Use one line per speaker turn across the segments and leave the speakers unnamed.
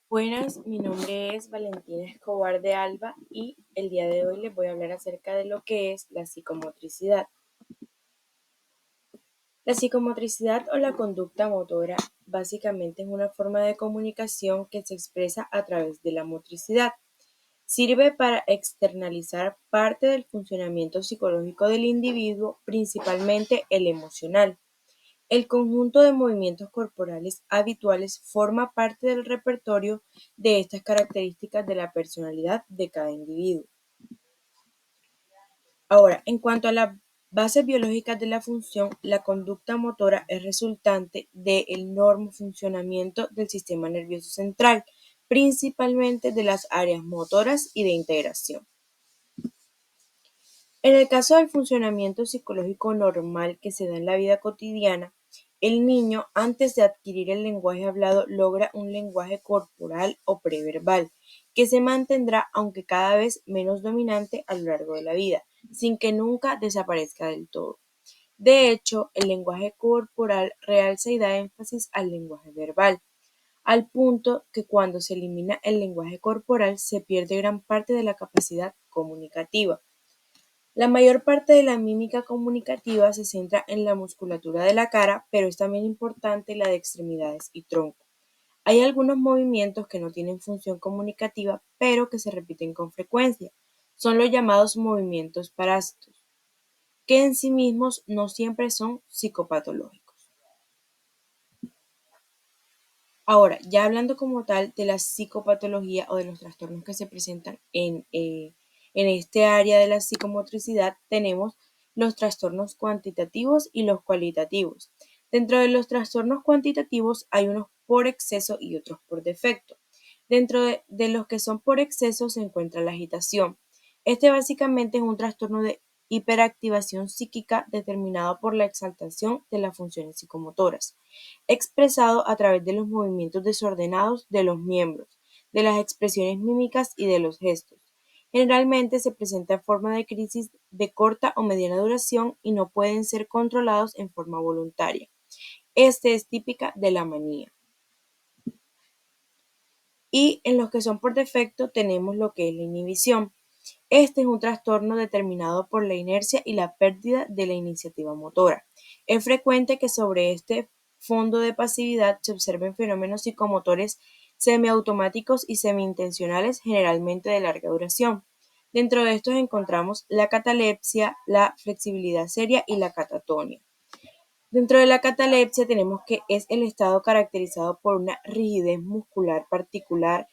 Buenas, mi nombre es Valentina Escobar de Alba y el día de hoy les voy a hablar acerca de lo que es la psicomotricidad. La psicomotricidad o la conducta motora básicamente es una forma de comunicación que se expresa a través de la motricidad. Sirve para externalizar parte del funcionamiento psicológico del individuo, principalmente el emocional. El conjunto de movimientos corporales habituales forma parte del repertorio de estas características de la personalidad de cada individuo. Ahora, en cuanto a las bases biológicas de la función, la conducta motora es resultante del normo funcionamiento del sistema nervioso central, principalmente de las áreas motoras y de integración. En el caso del funcionamiento psicológico normal que se da en la vida cotidiana, el niño, antes de adquirir el lenguaje hablado, logra un lenguaje corporal o preverbal, que se mantendrá, aunque cada vez menos dominante a lo largo de la vida, sin que nunca desaparezca del todo. De hecho, el lenguaje corporal realza y da énfasis al lenguaje verbal, al punto que cuando se elimina el lenguaje corporal se pierde gran parte de la capacidad comunicativa. La mayor parte de la mímica comunicativa se centra en la musculatura de la cara, pero es también importante la de extremidades y tronco. Hay algunos movimientos que no tienen función comunicativa, pero que se repiten con frecuencia. Son los llamados movimientos parásitos, que en sí mismos no siempre son psicopatológicos. Ahora, ya hablando como tal de la psicopatología o de los trastornos que se presentan en este área de la psicomotricidad, tenemos los trastornos cuantitativos y los cualitativos. Dentro de los trastornos cuantitativos hay unos por exceso y otros por defecto. Dentro de los que son por exceso se encuentra la agitación. Este básicamente es un trastorno de hiperactivación psíquica determinado por la exaltación de las funciones psicomotoras, expresado a través de los movimientos desordenados de los miembros, de las expresiones mímicas y de los gestos. Generalmente se presenta en forma de crisis de corta o mediana duración y no pueden ser controlados en forma voluntaria. Este es típica de la manía. Y en los que son por defecto tenemos lo que es la inhibición. Este es un trastorno determinado por la inercia y la pérdida de la iniciativa motora. Es frecuente que sobre este fondo de pasividad se observen fenómenos psicomotores semiautomáticos y semi-intencionales, generalmente de larga duración. Dentro de estos encontramos la catalepsia, la flexibilidad seria y la catatonia. Dentro de la catalepsia tenemos que es el estado caracterizado por una rigidez muscular particular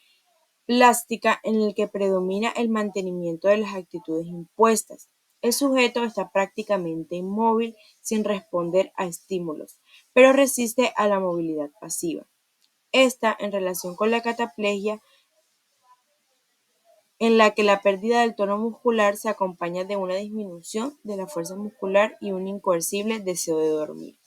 plástica en el que predomina el mantenimiento de las actitudes impuestas. El sujeto está prácticamente inmóvil sin responder a estímulos, pero resiste a la movilidad pasiva. Esta, en relación con la cataplegia, en la que la pérdida del tono muscular se acompaña de una disminución de la fuerza muscular y un incoercible deseo de dormir.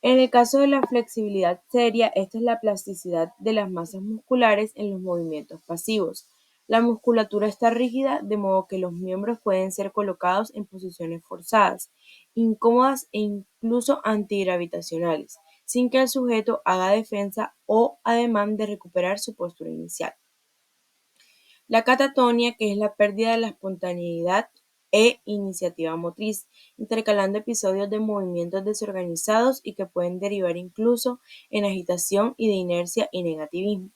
En el caso de la flexibilidad seria, esta es la plasticidad de las masas musculares en los movimientos pasivos. La musculatura está rígida, de modo que los miembros pueden ser colocados en posiciones forzadas, incómodas e incluso antigravitacionales, sin que el sujeto haga defensa o ademán de recuperar su postura inicial. La catatonia, que es la pérdida de la espontaneidad e iniciativa motriz, intercalando episodios de movimientos desorganizados y que pueden derivar incluso en agitación y de inercia y negativismo.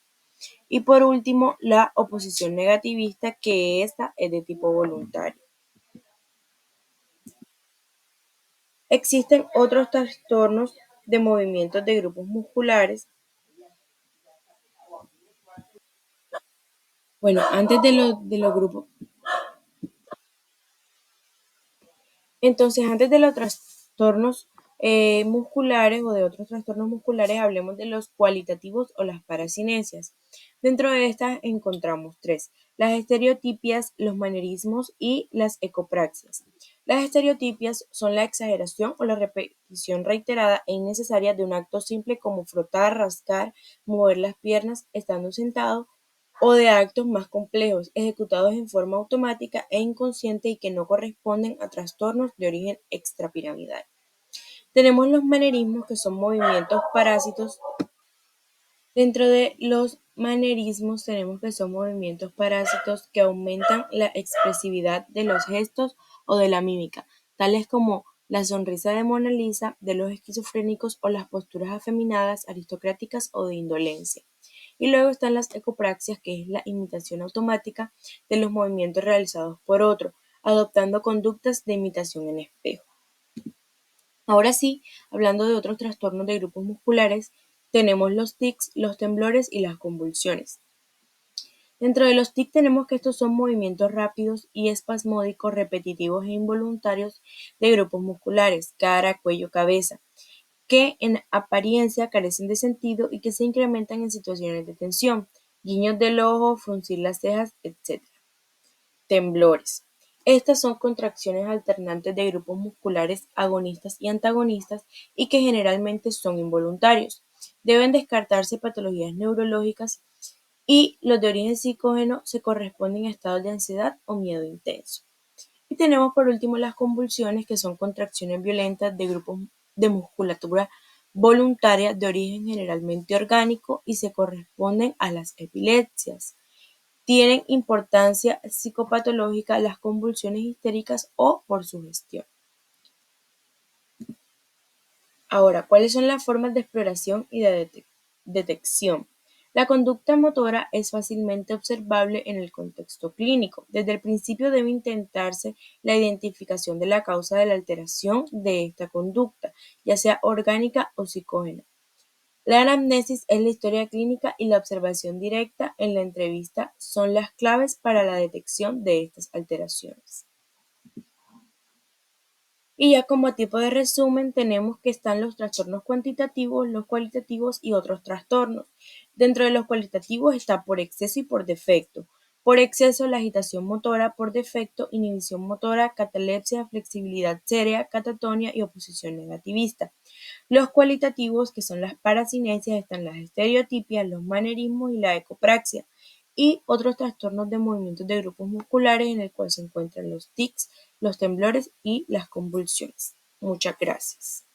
Y por último, la oposición negativista, que esta es de tipo voluntario. Existen otros trastornos de movimientos de grupos musculares. Bueno, antes de los grupos, Entonces, antes de los trastornos musculares o de otros trastornos musculares, hablemos de los cualitativos o las paracinesias. Dentro de estas encontramos tres: las estereotipias, los manerismos y las ecopraxias. Las estereotipias son la exageración o la repetición reiterada e innecesaria de un acto simple como frotar, rascar, mover las piernas estando sentado, o de actos más complejos, ejecutados en forma automática e inconsciente y que no corresponden a trastornos de origen extrapiramidal. Tenemos los manerismos, que son movimientos parásitos Dentro de los manerismos tenemos que son movimientos parásitos que aumentan la expresividad de los gestos o de la mímica, tales como la sonrisa de Mona Lisa de los esquizofrénicos o las posturas afeminadas, aristocráticas o de indolencia. Y luego están las ecopraxias, que es la imitación automática de los movimientos realizados por otro, adoptando conductas de imitación en espejo. Ahora sí, hablando de otros trastornos de grupos musculares, tenemos los tics, los temblores y las convulsiones. Dentro de los tics tenemos que estos son movimientos rápidos y espasmódicos, repetitivos e involuntarios de grupos musculares, cara, cuello, cabeza, que en apariencia carecen de sentido y que se incrementan en situaciones de tensión, guiños del ojo, fruncir las cejas, etc. Temblores. Estas son contracciones alternantes de grupos musculares agonistas y antagonistas y que generalmente son involuntarios. Deben descartarse patologías neurológicas y los de origen psicógeno se corresponden a estados de ansiedad o miedo intenso. Y tenemos por último las convulsiones, que son contracciones violentas de grupos de musculatura voluntaria de origen generalmente orgánico y se corresponden a las epilepsias. Tienen importancia psicopatológica las convulsiones histéricas o por sugestión. Ahora, ¿cuáles son las formas de exploración y de detección? La conducta motora es fácilmente observable en el contexto clínico. Desde el principio debe intentarse la identificación de la causa de la alteración de esta conducta, ya sea orgánica o psicógena. La anamnesis es la historia clínica y la observación directa en la entrevista son las claves para la detección de estas alteraciones. Y ya como tipo de resumen tenemos que están los trastornos cuantitativos, los cualitativos y otros trastornos. Dentro de los cualitativos está por exceso y por defecto. Por exceso, la agitación motora; por defecto, inhibición motora, catalepsia, flexibilidad sérea, catatonia y oposición negativista. Los cualitativos, que son las paracinesias, están las estereotipias, los manerismos y la ecopraxia, y otros trastornos de movimientos de grupos musculares en el cual se encuentran los tics, los temblores y las convulsiones. Muchas gracias.